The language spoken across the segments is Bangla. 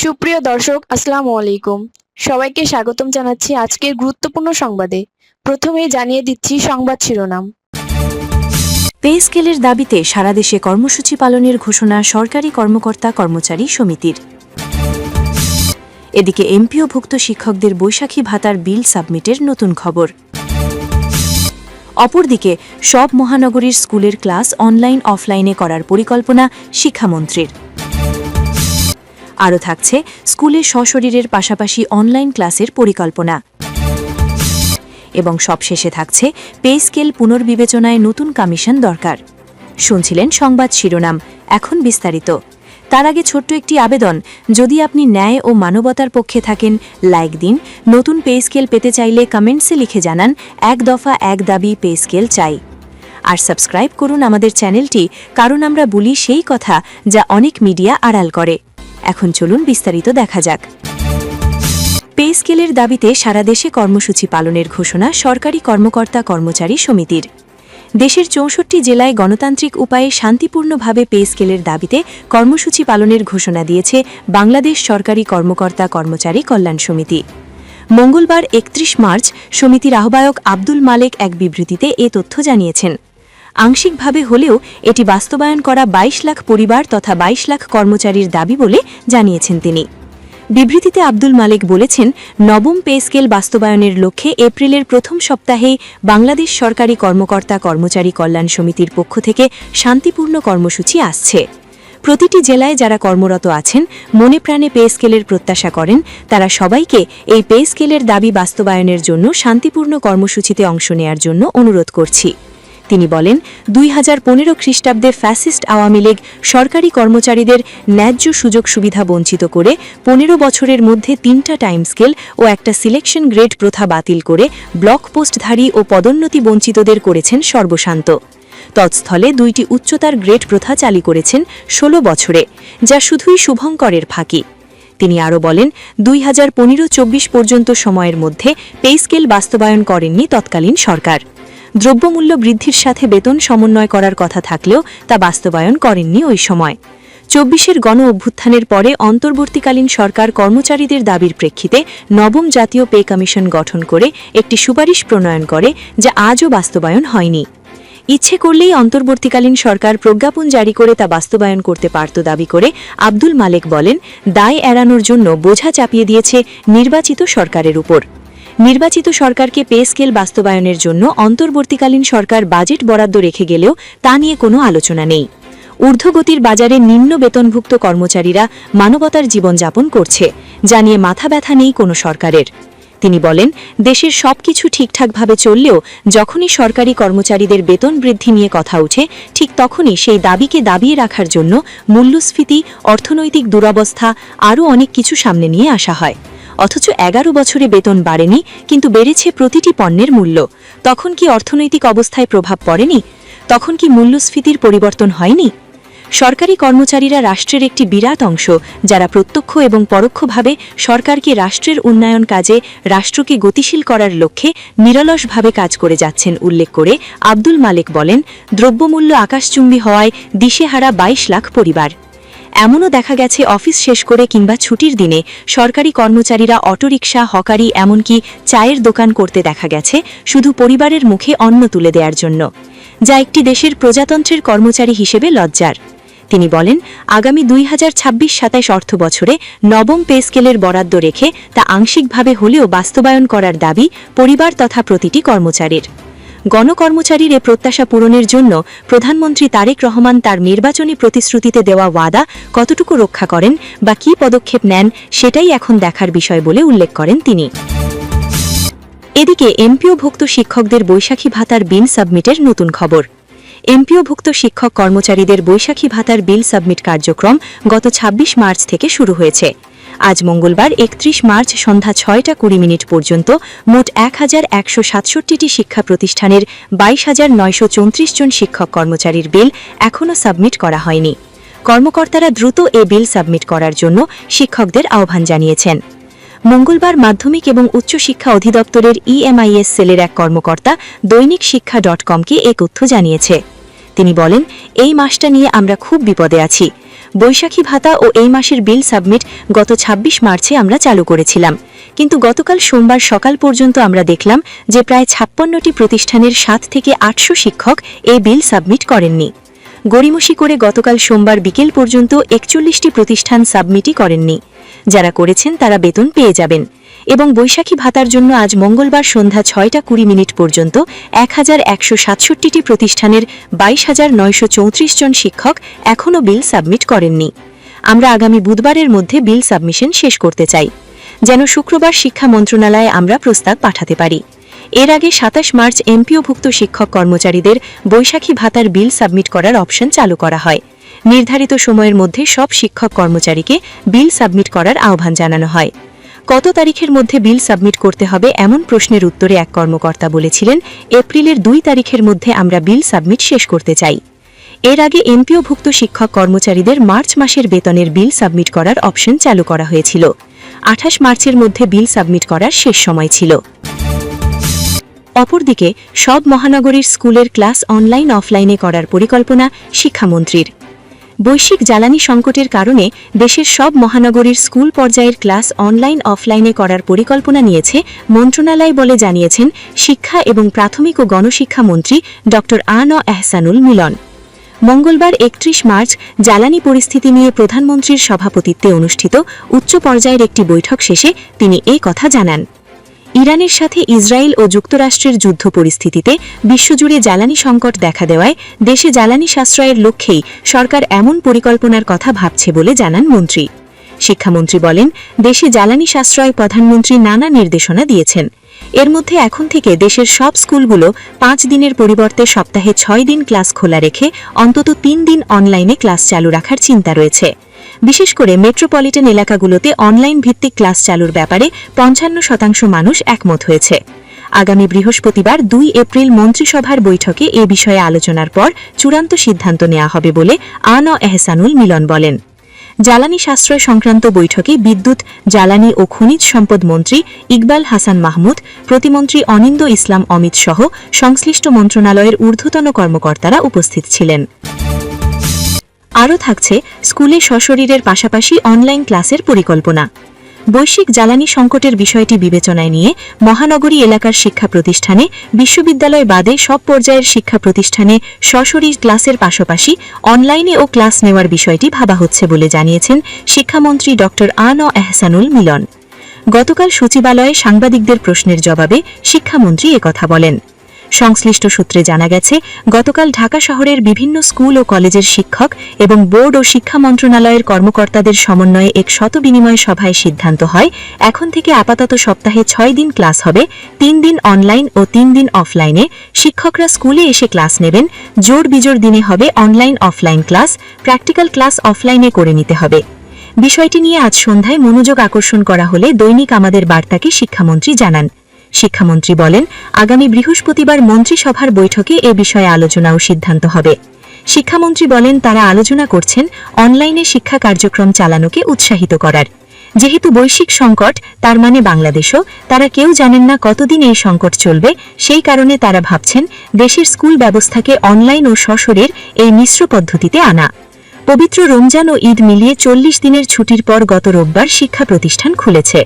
সুপ্রিয় দর্শক, আসসালামু আলাইকুম। সবাইকে স্বাগতম জানাচ্ছি আজকের গুরুত্বপূর্ণ সংবাদে। প্রথমেই জানিয়ে দিচ্ছি সংবাদ শিরোনাম। পে স্কেলের দাবিতে সারা দেশে কর্মসূচি পালনের ঘোষণা সরকারি কর্মকর্তা কর্মচারী সমিতির। এদিকে এমপিওভুক্ত শিক্ষকদের বৈশাখী ভাতার বিল সাবমিটের নতুন খবর। অপরদিকে সব মহানগরীর স্কুলের ক্লাস অনলাইন অফলাইনে করার পরিকল্পনা শিক্ষামন্ত্রীর। আরও থাকছে স্কুলে সশরীরের পাশাপাশি অনলাইন ক্লাসের পরিকল্পনা। এবং সবশেষে থাকছে পে স্কেল পুনর্বিবেচনায় নতুন কমিশন দরকার। শুনছিলেন সংবাদ শিরোনাম, এখন বিস্তারিত। তার আগে ছোট্ট একটি আবেদন, যদি আপনি ন্যায় ও মানবতার পক্ষে থাকেন লাইক দিন। নতুন পে স্কেল পেতে চাইলে কমেন্টসে লিখে জানান এক দফা এক দাবি পে স্কেল চাই। আর সাবস্ক্রাইব করুন আমাদের চ্যানেলটি, কারণ আমরা বলি সেই কথা যা অনেক মিডিয়া আড়াল করে। এখন চলুন বিস্তারিত দেখা যাক। পে স্কেলের দাবিতে সারা দেশে কর্মসূচি পালনের ঘোষণা সরকারি কর্মকর্তা কর্মচারী সমিতির। দেশের ৬৪ জেলায় গণতান্ত্রিক উপায়ে শান্তিপূর্ণভাবে পে স্কেলের দাবিতে কর্মসূচি পালনের ঘোষণা দিয়েছে বাংলাদেশ সরকারি কর্মকর্তা কর্মচারী কল্যাণ সমিতি। মঙ্গলবার ৩১ মার্চ সমিতির আহ্বায়ক আব্দুল মালেক এক বিবৃতিতে এ তথ্য জানিয়েছেন। আংশিকভাবে হলেও এটি বাস্তবায়ন করা ২২ লাখ পরিবার তথা ২২ লাখ কর্মচারীর দাবি বলে জানিয়েছেন তিনি। বিবৃতিতে আব্দুল মালেক বলেছেন, নবম পে স্কেল বাস্তবায়নের লক্ষ্যে এপ্রিলের প্রথম সপ্তাহেই বাংলাদেশ সরকারি কর্মকর্তা কর্মচারী কল্যাণ সমিতির পক্ষ থেকে শান্তিপূর্ণ কর্মসূচি আসছে। প্রতিটি জেলায় যারা কর্মরত আছেন, মনে প্রাণে পে স্কেলের প্রত্যাশা করেন, তারা সবাইকে এই পে স্কেলের দাবি বাস্তবায়নের জন্য শান্তিপূর্ণ কর্মসূচিতে অংশ নেয়ার জন্য অনুরোধ করছি। তিনি বলেন, ২০১৫ খ্রিস্টাব্দে ফ্যাসিস্ট আওয়ামী লীগ সরকারি কর্মচারীদের ন্যায্য সুযোগ সুবিধা বঞ্চিত করে ১৫ বছরের মধ্যে ৩টা টাইম স্কেল ও একটা সিলেকশন গ্রেড প্রথা বাতিল করে ব্লক পোস্টধারী ও পদোন্নতি বঞ্চিতদের করেছেন সর্বশান্ত। তৎস্থলে ২টি উচ্চতার গ্রেড প্রথা চালু করেছেন ১৬ বছরে, যা শুধুই শুভঙ্করের ফাঁকি। তিনি আরও বলেন, ২০১৫-২৪ পর্যন্ত সময়ের মধ্যে পে স্কেল বাস্তবায়ন করেননি তৎকালীন সরকার। দ্রব্যমূল্য বৃদ্ধির সাথে বেতন সমন্বয় করার কথা থাকলেও তা বাস্তবায়ন করেননি ওই সময়। ২৪-এর গণ অভ্যুত্থানের পরে অন্তর্বর্তীকালীন সরকার কর্মচারীদের দাবির প্রেক্ষিতে নবম জাতীয় পে কমিশন গঠন করে একটি সুপারিশ প্রণয়ন করে, যা আজও বাস্তবায়ন হয়নি। ইচ্ছে করলেই অন্তর্বর্তীকালীন সরকার প্রজ্ঞাপন জারি করে তা বাস্তবায়ন করতে পারত দাবি করে আব্দুল মালেক বলেন, দায় এড়ানোর জন্য বোঝা চাপিয়ে দিয়েছে নির্বাচিত সরকারের উপর। নির্বাচিত সরকারকে পে স্কেল বাস্তবায়নের জন্য অন্তর্বর্তীকালীন সরকার বাজেট বরাদ্দ রেখে গেলেও তা নিয়ে কোনো আলোচনা নেই। ঊর্ধ্বগতির বাজারে নিম্ন বেতনভুক্ত কর্মচারীরা মানবতার জীবনযাপন করছে, যা নিয়ে মাথা ব্যথা নেই কোনো সরকারের। তিনি বলেন, দেশের সবকিছু ঠিকঠাকভাবে চললেও যখনই সরকারি কর্মচারীদের বেতন বৃদ্ধি নিয়ে কথা ওঠে, ঠিক তখনই সেই দাবিকে দাবিয়ে রাখার জন্য মূল্যস্ফীতি, অর্থনৈতিক দুরবস্থা আরও অনেক কিছু সামনে নিয়ে আসা হয়। অথচ ১১ বছরে বেতন বাড়েনি, কিন্তু বেড়েছে প্রতিটি পণ্যের মূল্য। তখন কি অর্থনৈতিক অবস্থায় প্রভাব পড়েনি? তখন কি মূল্যস্ফীতির পরিবর্তন হয়নি? সরকারি কর্মচারীরা রাষ্ট্রের একটি বিরাট অংশ, যারা প্রত্যক্ষ এবং পরোক্ষভাবে সরকারকে রাষ্ট্রের উন্নয়ন কাজে, রাষ্ট্রকে গতিশীল করার লক্ষ্যে নিরলসভাবে কাজ করে যাচ্ছেন উল্লেখ করে আব্দুল মালেক বলেন, দ্রব্যমূল্য আকাশচুম্বী হওয়ায় দিশেহারা ২২ লাখ পরিবার। এমনও দেখা গেছে অফিস শেষ করে কিংবা ছুটির দিনে সরকারি কর্মচারীরা অটোরিকশা, হকারি, এমনকি চায়ের দোকান করতে দেখা গেছে শুধু পরিবারের মুখে অন্ন তুলে দেওয়ার জন্য, যা একটি দেশের প্রজাতন্ত্রের কর্মচারী হিসেবে লজ্জার। তিনি বলেন, আগামী ২০২৬-২৭ অর্থ বছরে নবম পে স্কেলের বরাদ্দ রেখে তা আংশিকভাবে হলেও বাস্তবায়ন করার দাবি পরিবার তথা প্রতিটি কর্মচারীর। গণকর্মচারীর এ প্রত্যাশা পূরণের জন্য প্রধানমন্ত্রী তারেক রহমান তার নির্বাচনী প্রতিশ্রুতিতে দেওয়া ওয়াদা কতটুকু রক্ষা করেন বা কী পদক্ষেপ নেন, সেটাই এখন দেখার বিষয় বলে উল্লেখ করেন তিনি। এদিকে এমপিওভুক্ত শিক্ষকদের বৈশাখী ভাতার বিল সাবমিটের নতুন খবর। এমপিওভুক্ত শিক্ষক কর্মচারীদের বৈশাখী ভাতার বিল সাবমিট কার্যক্রম গত ২৬ মার্চ থেকে শুরু হয়েছে। আজ মঙ্গলবার ৩১ মার্চ সন্ধ্যা ৬টা ২০ মিনিট পর্যন্ত মোট ১,১৬৭টি শিক্ষা প্রতিষ্ঠানের ২২,৯৩৪ জন শিক্ষক কর্মচারীর বিল এখনও সাবমিট করা হয়নি। কর্মকর্তারা দ্রুত এ বিল সাবমিট করার জন্য শিক্ষকদের আহ্বান জানিয়েছেন। মঙ্গলবার মাধ্যমিক এবং উচ্চশিক্ষা অধিদপ্তরের ইএমআইএস সেলের এক কর্মকর্তা দৈনিক শিক্ষা .কমকে এ তথ্য জানিয়েছে। তিনি বলেন, এই মাসটা নিয়ে আমরা খুব বিপদে আছি। বৈশাখী ভাতা ও এই মাসের বিল সাবমিট গত ২৬ মার্চে আমরা চালু করেছিলাম, কিন্তু গতকাল সোমবার সকাল পর্যন্ত আমরা দেখলাম যে প্রায় ৫৬টি প্রতিষ্ঠানের ৭ থেকে ৮০০ শিক্ষক এই বিল সাবমিট করেননি। গড়িমসি করে গতকাল সোমবার বিকেল পর্যন্ত ৪১টি প্রতিষ্ঠান সাবমিটই করেননি। যারা করেছেন তারা বেতন পেয়ে যাবেন এবং বৈশাখী ভাতার জন্য আজ মঙ্গলবার সন্ধ্যা ৬টা ২০ পর্যন্ত ১১৬৭টি প্রতিষ্ঠানের ২২,৯৩৪ জন শিক্ষক এখনও বিল সাবমিট করেননি। আমরা আগামী বুধবারের মধ্যে বিল সাবমিশন শেষ করতে চাই, যেন শুক্রবার শিক্ষা মন্ত্রণালয়ে আমরা প্রস্তাব পাঠাতে পারি। এর আগে ২৭ মার্চ এমপিওভুক্ত শিক্ষক কর্মচারীদের বৈশাখী ভাতার বিল সাবমিট করার অপশন চালু করা হয়। নির্ধারিত সময়ের মধ্যে সব শিক্ষক কর্মচারীকে বিল সাবমিট করার আহ্বান জানানো হয়। কত তারিখের মধ্যে বিল সাবমিট করতে হবে এমন প্রশ্নের উত্তরে এক কর্মকর্তা বলেছিলেন, এপ্রিলের ২ তারিখের মধ্যে আমরা বিল সাবমিট শেষ করতে চাই। এর আগে এমপিওভুক্ত শিক্ষক কর্মচারীদের মার্চ মাসের বেতনের বিল সাবমিট করার অপশন চালু করা হয়েছিল। ২৮ মার্চের মধ্যে বিল সাবমিট করার শেষ সময় ছিল। অপরদিকে সব মহানগরীর স্কুলের ক্লাস অনলাইন অফলাইনে করার পরিকল্পনা শিক্ষামন্ত্রীর। বৈশ্বিক জ্বালানি সংকটের কারণে দেশের সব মহানগরীর স্কুল পর্যায়ের ক্লাস অনলাইন অফলাইনে করার পরিকল্পনা নিয়েছে মন্ত্রণালয় বলে জানিয়েছেন শিক্ষা এবং প্রাথমিক ও গণশিক্ষা মন্ত্রী ড. আ.ন. এহসানুল মিলন। মঙ্গলবার ৩১ মার্চ জ্বালানি পরিস্থিতি নিয়ে প্রধানমন্ত্রীর সভাপতিত্বে অনুষ্ঠিত উচ্চ পর্যায়ের একটি বৈঠক শেষে তিনি এই কথা জানান। ইরানের সাথে ইসরায়েল ও যুক্তরাষ্ট্রের যুদ্ধ পরিস্থিতিতে বিশ্বজুড়ে জ্বালানি সংকট দেখা দেওয়ায় দেশে জ্বালানি সাশ্রয়ের লক্ষ্যেই সরকার এমন পরিকল্পনার কথা ভাবছে বলে জানান মন্ত্রী। শিক্ষামন্ত্রী বলেন, দেশে জ্বালানি সাশ্রয় প্রধানমন্ত্রী নানা নির্দেশনা দিয়েছেন। এর মধ্যে এখন থেকে দেশের সব স্কুলগুলো ৫ দিনের পরিবর্তে সপ্তাহে ৬ দিন ক্লাস খোলা রেখে অন্তত ৩ দিন অনলাইনে ক্লাস চালু রাখার চিন্তা রয়েছে। বিশেষ করে মেট্রোপলিটন এলাকাগুলোতে অনলাইন ভিত্তিক ক্লাস চালুর ব্যাপারে ৫৫% মানুষ একমত হয়েছে। আগামী বৃহস্পতিবার ২ এপ্রিল মন্ত্রিসভার বৈঠকে এ বিষয়ে আলোচনার পর চূড়ান্ত সিদ্ধান্ত নেওয়া হবে বলে আ.ন. এহসানুল মিলন বলেন। জ্বালানি সাশ্রয় সংক্রান্ত বৈঠকে বিদ্যুৎ, জ্বালানি ও খনিজ সম্পদ মন্ত্রী ইকবাল হাসান মাহমুদ, প্রতিমন্ত্রী অনিন্দ ইসলাম অমিত সহ সংশ্লিষ্ট মন্ত্রণালয়ের ঊর্ধ্বতন কর্মকর্তারা উপস্থিত ছিলেন। আরও থাকছে স্কুলে সশরীরের পাশাপাশি অনলাইন ক্লাসের পরিকল্পনা। বৈশ্বিক জ্বালানি সংকটের বিষয়টি বিবেচনায় নিয়ে মহানগরী এলাকার শিক্ষা প্রতিষ্ঠানে, বিশ্ববিদ্যালয় বাদে সব পর্যায়ের শিক্ষা প্রতিষ্ঠানে সশরীর ক্লাসের পাশাপাশি অনলাইনে ও ক্লাস নেওয়ার বিষয়টি ভাবা হচ্ছে বলে জানিয়েছেন শিক্ষামন্ত্রী ড. আ.ন. এহসানুল মিলন। গতকাল সচিবালয়ে সাংবাদিকদের প্রশ্নের জবাবে শিক্ষামন্ত্রী একথা বলেন। সংশ্লিষ্ট সূত্রে জানা গেছে, গতকাল ঢাকা শহরের বিভিন্ন স্কুল ও কলেজের শিক্ষক এবং বোর্ড ও শিক্ষা মন্ত্রণালয়ের কর্মকর্তাদের সমন্বয়ে এক শতবিনিময় সভায় সিদ্ধান্ত হয়, এখন থেকে আপাতত সপ্তাহে ৬ দিন ক্লাস হবে, ৩ দিন অনলাইন ও ৩ দিন অফলাইনে। শিক্ষকরা স্কুলে এসে ক্লাস নেবেন। জোড় বিজোড় দিনে হবে online offline class, practical class অফলাইনে করে নিতে হবে। বিষয়টি নিয়ে আজ সন্ধ্যায় মনোযোগ আকর্ষণ করা হলে দৈনিক আমাদের বার্তাকে শিক্ষামন্ত্রী জানান। শিক্ষামন্ত্রী বলেন, আগামী বৃহস্পতিবার মন্ত্রিসভার বৈঠকে এ বিষয়ে আলোচনা ও সিদ্ধান্ত হবে। শিক্ষামন্ত্রী বলেন, তারা আলোচনা করছেন অনলাইনে শিক্ষা কার্যক্রম চালানোকে উৎসাহিত করার। যেহেতু বৈশ্বিক সংকট, তার মানে বাংলাদেশও, তারা কেউ জানেন না কতদিন এই সংকট চলবে, সেই কারণে তারা ভাবছেন দেশের স্কুল ব্যবস্থাকে অনলাইন ও সশরীর এই মিশ্র পদ্ধতিতে আনা। পবিত্র রমজান ও ঈদ মিলিয়ে ৪০ দিনের ছুটির পর গত রোববার শিক্ষা প্রতিষ্ঠান খুলেছে।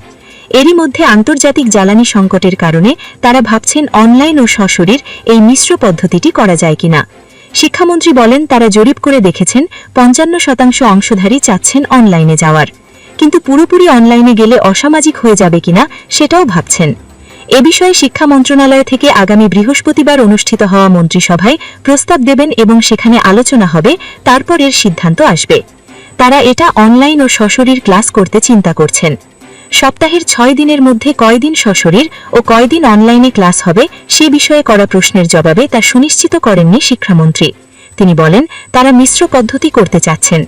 এরই মধ্যে আন্তর্জাতিক জ্বালানি সংকটের কারণে তারা ভাবছেন অনলাইন ও সশরীর এই মিশ্র পদ্ধতিটি করা যায় কিনা। শিক্ষামন্ত্রী বলেন, তারা জরিপ করে দেখেছেন ৫৫% অংশধারী চাচ্ছেন অনলাইনে যাওয়ার, কিন্তু পুরোপুরি অনলাইনে গেলে অসামাজিক হয়ে যাবে কিনা সেটাও ভাবছেন। এ বিষয়ে শিক্ষা মন্ত্রণালয় থেকে আগামী বৃহস্পতিবার অনুষ্ঠিত হওয়া মন্ত্রিসভায় প্রস্তাব দেবেন এবং সেখানে আলোচনা হবে, তারপর এর সিদ্ধান্ত আসবে। তারা এটা অনলাইন ও সশরীর ক্লাস করতে চিন্তা করছেন। সপ্তাহের ৬ দিনের মধ্যে কয়দিন সশরীর ও কয়দিন অনলাইনে ক্লাস হবে সে বিষয়ে করা প্রশ্নের জবাবে তা সুনিশ্চিত করেননি শিক্ষামন্ত্রী। তিনি বলেন, তারা মিশ্র পদ্ধতি করতে চাচ্ছেন।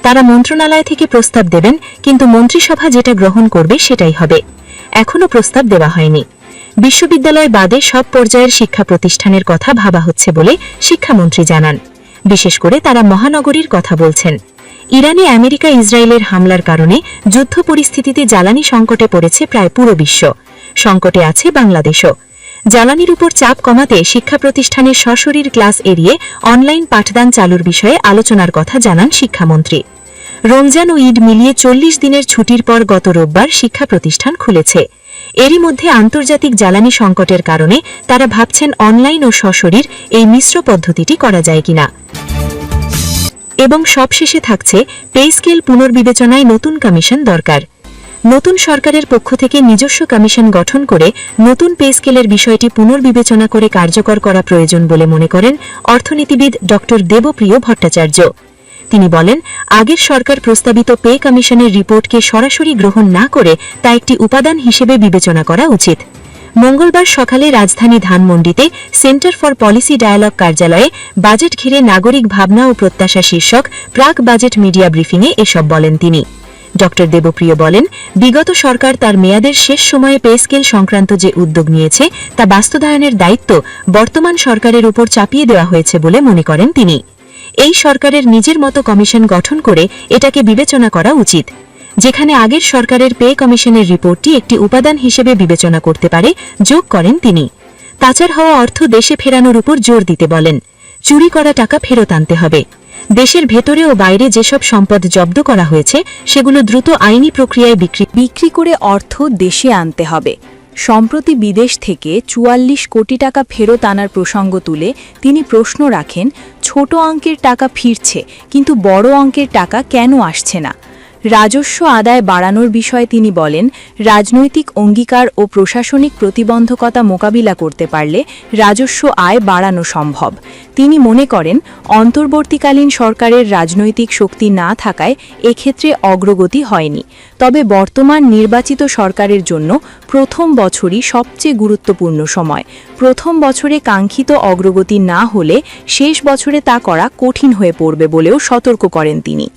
তারা মন্ত্রণালয় থেকে প্রস্তাব দেবেন, কিন্তু মন্ত্রিসভা যেটা গ্রহণ করবে সেটাই হবে। এখনও প্রস্তাব দেওয়া হয়নি। বিশ্ববিদ্যালয় বাদে সব পর্যায়ের শিক্ষা প্রতিষ্ঠানের কথা ভাবা হচ্ছে বলে শিক্ষামন্ত্রী জানান। বিশেষ করে তারা মহানগরীর কথা বলছেন। ইরানে আমেরিকা ইসরায়েলের হামলার কারণে যুদ্ধ পরিস্থিতিতে জ্বালানি সংকটে পড়েছে প্রায় পুরো বিশ্ব। সংকটে আছে বাংলাদেশও। জ্বালানির উপর চাপ কমাতে শিক্ষা প্রতিষ্ঠানের সশরীর ক্লাস এড়িয়ে অনলাইন পাঠদান চালুর বিষয়ে আলোচনার কথা জানান শিক্ষামন্ত্রী। রমজান ও ঈদ মিলিয়ে 40 দিনের ছুটির পর গত রোববার শিক্ষা প্রতিষ্ঠান খুলেছে। এরই মধ্যে আন্তর্জাতিক জ্বালানি সংকটের কারণে তারা ভাবছেন অনলাইন ও সশরীর এই মিশ্র পদ্ধতিটি করা যায় কিনা। এবং সবশেষে থাকছে পে স্কেল পুনর্বিবেচনায় নতুন কমিশন দরকার। নতুন সরকারের পক্ষ থেকে নিজস্ব কমিশন গঠন করে নতুন পে স্কেলের বিষয়টি পুনর্বিবেচনা করে কার্যকর করা প্রয়োজন বলে মনে করেন অর্থনীতিবিদ ড দেবপ্রিয় ভট্টাচার্য। তিনি বলেন, আগের সরকার প্রস্তাবিত পে কমিশনের রিপোর্টকে সরাসরি গ্রহণ না করে তা একটি উপাদান হিসেবে বিবেচনা করা উচিত। মঙ্গলবার সকালে রাজধানী ধানমন্ডিতে সেন্টার ফর পলিসি ডায়ালগ কার্যালয়ে বাজেট ঘিরে নাগরিক ভাবনা ও প্রত্যাশা শীর্ষক প্রাক বাজেট মিডিয়া ব্রিফিংয়ে এসব বলেন তিনি। ড দেবপ্রিয় বলেন, বিগত সরকার তার মেয়াদের শেষ সময়ে পে স্কেল সংক্রান্ত যে উদ্যোগ নিয়েছে তা বাস্তবায়নের দায়িত্ব বর্তমান সরকারের উপর চাপিয়ে দেওয়া হয়েছে বলে মনে করেন তিনি। এই সরকারের নিজের মতো কমিশন গঠন করে এটাকে বিবেচনা করা উচিত, যেখানে আগের সরকারের পে কমিশনের রিপোর্টটি একটি উপাদান হিসেবে বিবেচনা করতে পারে, যোগ করেন তিনি। পাচার হওয়া অর্থ দেশে ফেরানোর উপর জোর দিতে বলেন। চুরি করা টাকা ফেরত আনতে হবে। দেশের ভেতরে ও বাইরে যেসব সম্পদ জব্দ করা হয়েছে সেগুলো দ্রুত আইনি প্রক্রিয়ায় বিক্রি করে অর্থ দেশে আনতে হবে। সম্প্রতি বিদেশ থেকে ৪৪ কোটি টাকা ফেরত আনার প্রসঙ্গ তুলে তিনি প্রশ্ন রাখেন, ছোট অঙ্কের টাকা ফিরছে কিন্তু বড় অঙ্কের টাকা কেন আসছে না? রাজস্ব আদায় বাড়ানোর বিষয়ে তিনি বলেন, রাজনৈতিক অঙ্গীকার ও প্রশাসনিক প্রতিবন্ধকতা মোকাবিলা করতে পারলে রাজস্ব আয় বাড়ানো সম্ভব। তিনি মনে করেন, অন্তর্বর্তীকালীন সরকারের রাজনৈতিক শক্তি না থাকায় এক্ষেত্রে অগ্রগতি হয়নি। তবে বর্তমান নির্বাচিত সরকারের জন্য প্রথম বছরই সবচেয়ে গুরুত্বপূর্ণ সময়। প্রথম বছরে কাঙ্ক্ষিত অগ্রগতি না হলে শেষ বছরে তা করা কঠিন হয়ে পড়বে বলেও সতর্ক করেন তিনি।